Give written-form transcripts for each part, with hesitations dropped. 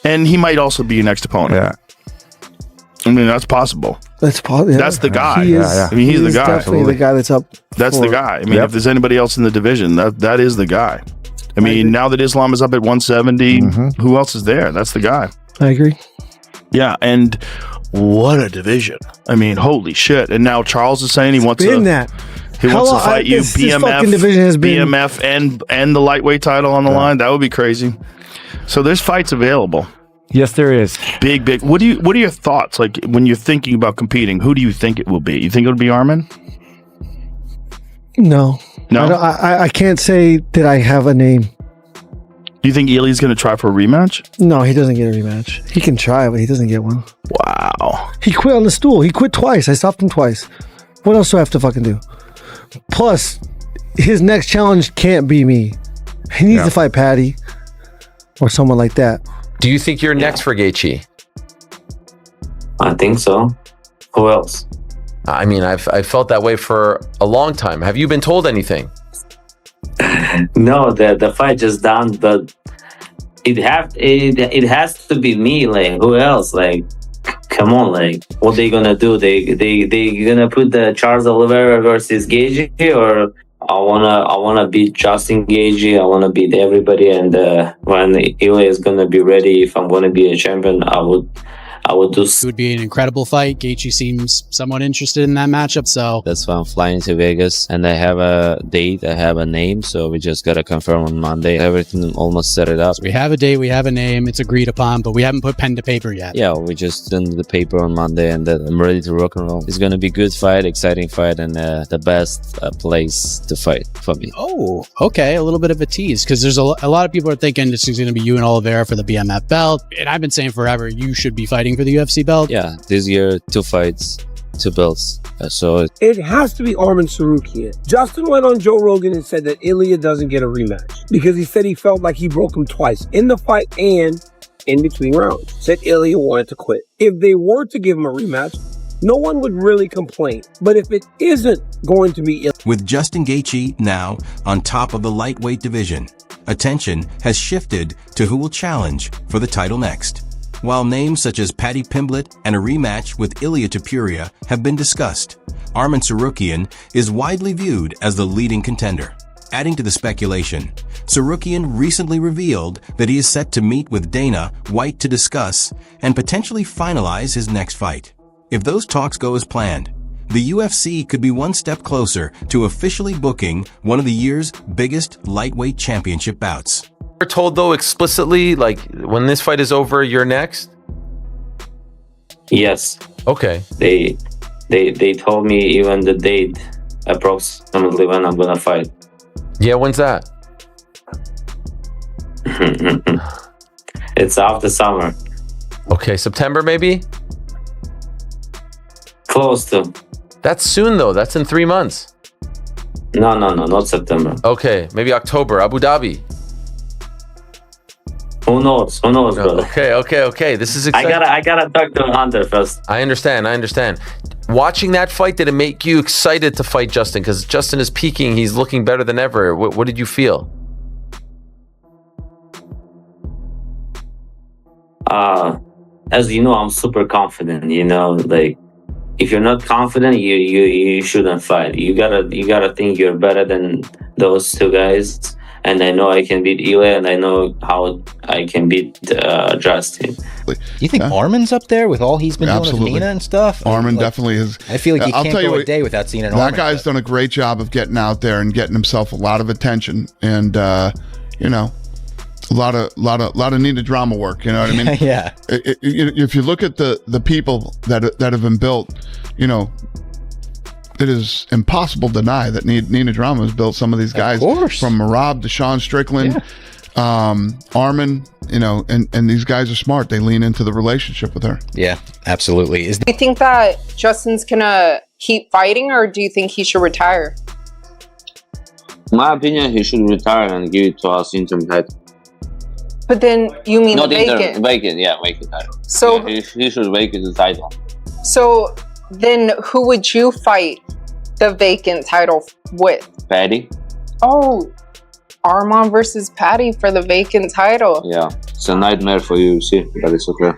And he might also be your next opponent. Yeah. I mean, that's possible. That's probably That's the guy. I mean, he's the guy. Definitely the guy that's up. That's the guy. I mean, if there's anybody else in the division, that is the guy. I mean, now that Islam is up at 170, who else is there? That's the guy. I agree. Yeah, and what a division. I mean, holy shit. And now Charles is saying he wants to fight you, BMF and the lightweight title on the line. That would be crazy. So there's fights available. Yes, there is. Big. What are your thoughts? Like, when you're thinking about competing, who do you think it will be? You think it'll be Arman? No. I can't say that I have a name. Do you think Ili's going to try for a rematch? No, he doesn't get a rematch. He can try, but he doesn't get one. Wow. He quit on the stool. He quit twice. I stopped him twice. What else do I have to fucking do? Plus, his next challenge can't be me. He needs to fight Patty or someone like that. Do you think you're next for Gaethje? I think so. Who else? I mean, I've felt that way for a long time. Have you been told anything? No, the fight just done, but it has to be me. Like, who else? Like, come on, like, what they gonna do? They gonna put the Charles Oliveira versus Gaethje, or I wanna beat Justin Gaethje. I wanna beat everybody, and when Ilya is gonna be ready, if I'm gonna be a champion, I would do. It would be an incredible fight. Gaethje seems somewhat interested in that matchup, so that's why I'm flying to Vegas, and I have a date, I have a name, so we just gotta confirm on Monday. Everything almost set it up. So we have a date, we have a name, it's agreed upon, but we haven't put pen to paper yet. Yeah, we just done the paper on Monday, and I'm ready to rock and roll. It's gonna be a good fight, exciting fight, and the best place to fight for me. Oh, okay, a little bit of a tease, because there's a lot of people are thinking this is going to be you and Oliveira for the BMF belt, and I've been saying forever you should be fighting for the UFC belt. Yeah, this year 2 fights, 2 belts. So it has to be Arman Tsarukyan. Justin went on Joe Rogan and said that Ilya doesn't get a rematch because he said he felt like he broke him twice in the fight and in between rounds. Said Ilya wanted to quit. If they were to give him a rematch, no one would really complain. But if it isn't going to be Ilya. With Justin Gaethje now on top of the lightweight division, attention has shifted to who will challenge for the title next. While names such as Paddy Pimblett and a rematch with Ilia Topuria have been discussed, Arman Tsarukyan is widely viewed as the leading contender. Adding to the speculation, Tsarukyan recently revealed that he is set to meet with Dana White to discuss and potentially finalize his next fight. If those talks go as planned, the UFC could be one step closer to officially booking one of the year's biggest lightweight championship bouts. You're told though explicitly, like, when this fight is over, you're next? Yes. Okay. They told me even the date approximately when I'm gonna fight. Yeah, when's that? It's after summer. Okay, September maybe? Close to. That's soon though, that's in 3 months. No, not September. Okay, maybe October, Abu Dhabi. Who knows, brother? Okay. This is exciting. I gotta talk to Hunter first. I understand. Watching that fight, did it make you excited to fight Justin? Because Justin is peaking. He's looking better than ever. What did you feel? As you know, I'm super confident. You know, like, if you're not confident, you shouldn't fight. You gotta think you're better than those 2 guys. And I know I can beat Ilya, and I know how I can beat Justin. Do you think Arman's up there with all he's been doing with Nina and stuff? Arman definitely is. I feel like you can't go a day without seeing an Arman. That guy's done a great job of getting out there and getting himself a lot of attention, and you know, a lot of needed drama work. You know what I mean? Yeah. If you look at the people that have been built, you know, it is impossible to deny that Nina Drama has built some of these guys, from Marab to Sean Strickland, Arman, you know, and these guys are smart. They lean into the relationship with her. Yeah, absolutely. Do you think that Justin's gonna keep fighting, or do you think he should retire? In my opinion, he should retire and give it to us interim title. But then you mean Not the vacant? Vacant title. So yeah, he should vacate the title. So then who would you fight the vacant title with? Paddy. Oh, Arman versus Patty for the vacant title. Yeah, it's a nightmare for UFC, but it's okay.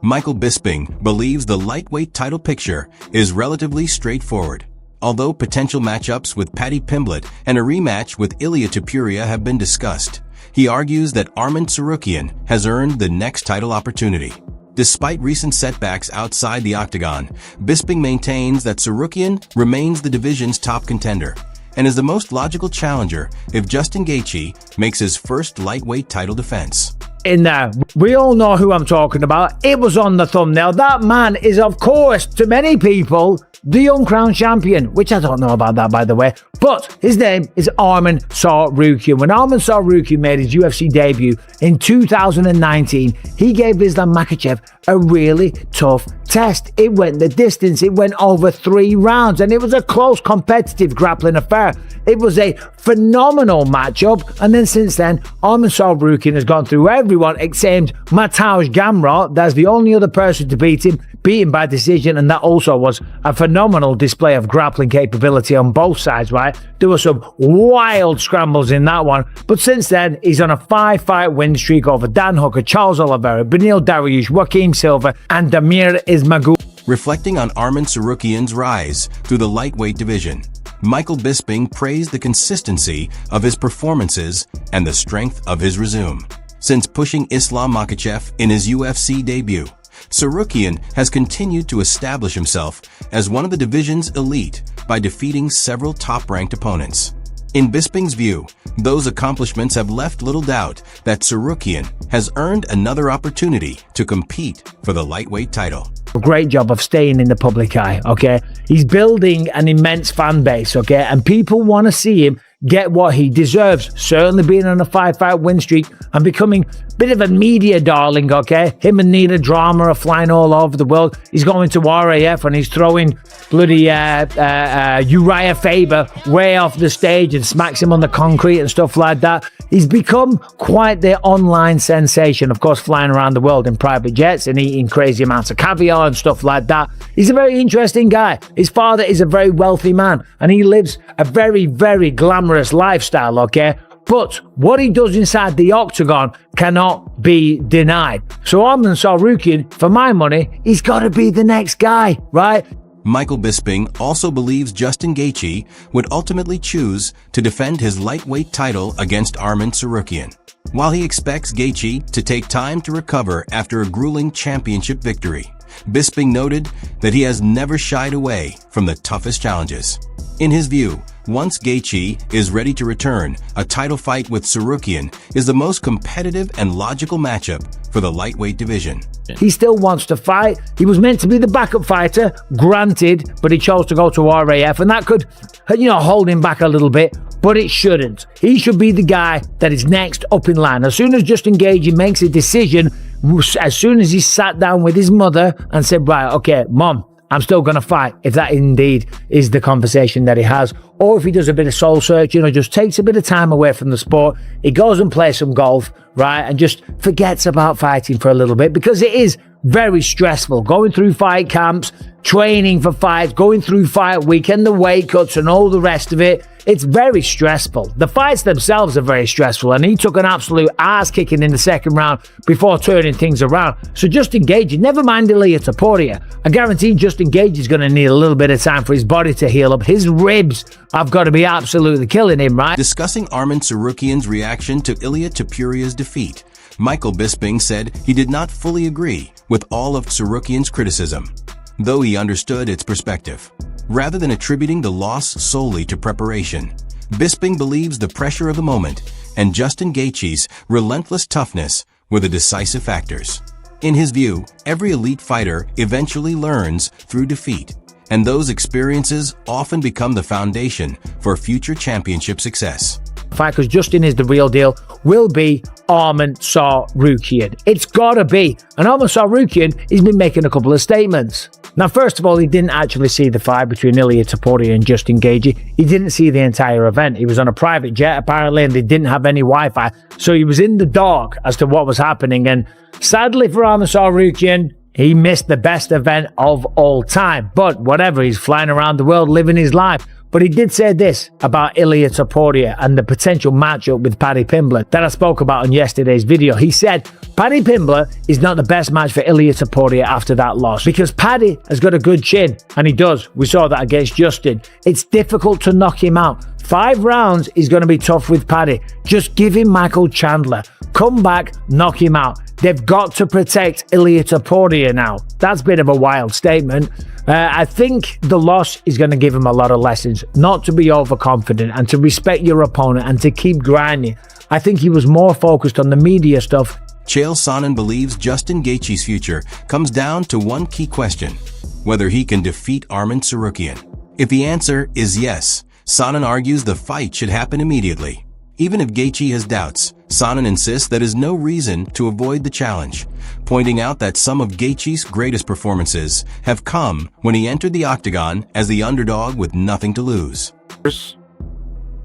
Michael Bisping believes the lightweight title picture is relatively straightforward. Although potential matchups with Paddy Pimblett and a rematch with Ilia Topuria have been discussed, he argues that Arman Tsarukyan has earned the next title opportunity. Despite recent setbacks outside the octagon, Bisping maintains that Tsarukyan remains the division's top contender and is the most logical challenger if Justin Gaethje makes his first lightweight title defense. In there, we all know who I'm talking about. It was on the thumbnail. That man is, of course, to many people, the uncrowned champion, which I don't know about that, by the way. But his name is Arman Tsarukyan. When Arman Tsarukyan made his UFC debut in 2019, he gave Islam Makhachev a really tough test. It went the distance. It went over 3 rounds, and it was a close, competitive grappling affair. It was a phenomenal matchup, and then since then, Arman Tsarukyan has gone through everyone except Mateusz Gamrot. That's the only other person to beat him by decision, and that also was a phenomenal display of grappling capability on both sides, right? There were some wild scrambles in that one, but since then, he's on a 5-fight win streak over Dan Hooker, Charles Oliveira, Beneil Dariush, Joaquim Silva, and Damir Ismagulov. Reflecting on Arman Tsarukyan's rise through the lightweight division, Michael Bisping praised the consistency of his performances and the strength of his resume. Since pushing Islam Makhachev in his UFC debut, Tsarukyan has continued to establish himself as one of the division's elite by defeating several top-ranked opponents. In Bisping's view, those accomplishments have left little doubt that Tsarukyan has earned another opportunity to compete for the lightweight title. Great job of staying in the public eye, okay? He's building an immense fan base, okay? And people want to see him get what he deserves. Certainly being on a 5-fight win streak and becoming a bit of a media darling, okay? Him and Nina Drama are flying all over the world. He's going to RAF and he's throwing bloody Uriah Faber way off the stage and smacks him on the concrete and stuff like that. He's become quite the online sensation, of course, flying around the world in private jets and eating crazy amounts of caviar and stuff like that. He's a very interesting guy. His father is a very wealthy man and he lives a very, very glamorous lifestyle, okay? But what he does inside the octagon cannot be denied. So Arman Tsarukyan, for my money, he's got to be the next guy, right? Michael Bisping also believes Justin Gaethje would ultimately choose to defend his lightweight title against Arman Tsarukyan. While he expects Gaethje to take time to recover after a grueling championship victory, Bisping noted that he has never shied away from the toughest challenges. In his view, once Gaethje is ready to return, a title fight with Tsarukyan is the most competitive and logical matchup for the lightweight division. He still wants to fight. He was meant to be the backup fighter, granted, but he chose to go to RAF, and that could, hold him back a little bit, but it shouldn't. He should be the guy that is next up in line. As soon as Justin Gaethje makes a decision, as soon as he sat down with his mother and said, right, okay, Mom, I'm still going to fight, if that indeed is the conversation that he has. Or if he does a bit of soul search, just takes a bit of time away from the sport, he goes and plays some golf, right, and just forgets about fighting for a little bit, because it is very stressful going through fight camps, training for fights, going through fight weekend, the weight cuts and all the rest of it. It's very stressful. The fights themselves are very stressful, and he took an absolute ass kicking in the second round before turning things around. So Justin Gaethje, never mind Ilia Topuria, I guarantee Justin Gaethje is going to need a little bit of time for his body to heal up. His ribs have got to be absolutely killing him, right? Discussing Arman Tsarukyan's reaction to Ilia Topuria's defeat, Michael Bisping said he did not fully agree with all of Tsarukyan's criticism, though he understood its perspective. Rather than attributing the loss solely to preparation, Bisping believes the pressure of the moment and Justin Gaethje's relentless toughness were the decisive factors. In his view, every elite fighter eventually learns through defeat, and those experiences often become the foundation for future championship success. Fight, because Justin is the real deal, will be Arman Tsarukyan. It's gotta be. And Arman Tsarukyan, he's been making a couple of statements. Now, first of all, he didn't actually see the fight between Ilia Topuria and Justin Gaethje. He didn't see the entire event. He was on a private jet, apparently, and they didn't have any Wi-Fi. So he was in the dark as to what was happening. And sadly for Arman Tsarukyan, he missed the best event of all time. But whatever, he's flying around the world, living his life. But he did say this about Ilia Topuria and the potential matchup with Paddy Pimblett that I spoke about in yesterday's video. He said, Paddy Pimblett is not the best match for Ilia Topuria after that loss because Paddy has got a good chin, and he does. We saw that against Justin. It's difficult to knock him out. 5 rounds is going to be tough with Paddy. Just give him Michael Chandler. Come back, knock him out. They've got to protect Ilia Topuria now. That's a bit of a wild statement. I think the loss is going to give him a lot of lessons, not to be overconfident and to respect your opponent and to keep grinding. I think he was more focused on the media stuff. Chael Sonnen believes Justin Gaethje's future comes down to one key question: whether he can defeat Arman Tsarukyan. If the answer is yes, Sonnen argues the fight should happen immediately. Even if Gaethje has doubts, Sonnen insists there is no reason to avoid the challenge, pointing out that some of Gaethje's greatest performances have come when he entered the octagon as the underdog with nothing to lose.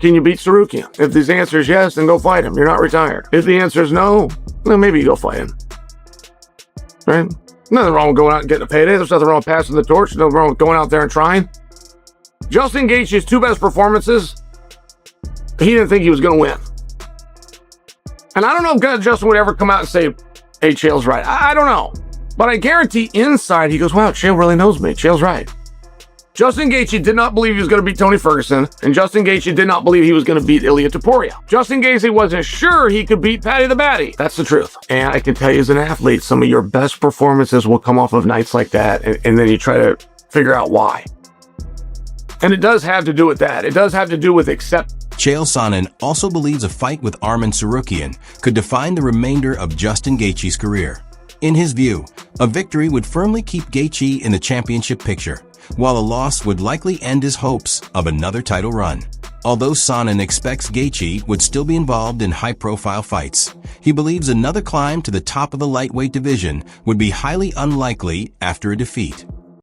Can you beat Tsarukyan? If the answer is yes, then go fight him. You're not retired. If the answer is no, then maybe you go fight him. Right? Nothing wrong with going out and getting a payday. There's nothing wrong with passing the torch. Nothing wrong with going out there and trying. Justin Gaethje's 2 best performances, he didn't think he was going to win. And I don't know if Justin would ever come out and say, hey, Chael's right. I don't know. But I guarantee inside he goes, wow, Chael really knows me. Chael's right. Justin Gaethje did not believe he was going to beat Tony Ferguson, and Justin Gaethje did not believe he was going to beat Ilia Topuria. Justin Gaethje wasn't sure he could beat Paddy the Baddy. That's the truth. And I can tell you as an athlete, some of your best performances will come off of nights like that, and then you try to figure out why. And it does have to do with that. It does have to do with Chael Sonnen also believes a fight with Arman Tsarukyan could define the remainder of Justin Gaethje's career. In his view, a victory would firmly keep Gaethje in the championship picture, while a loss would likely end his hopes of another title run. Although Sonnen expects Gaethje would still be involved in high-profile fights, he believes another climb to the top of the lightweight division would be highly unlikely after a defeat.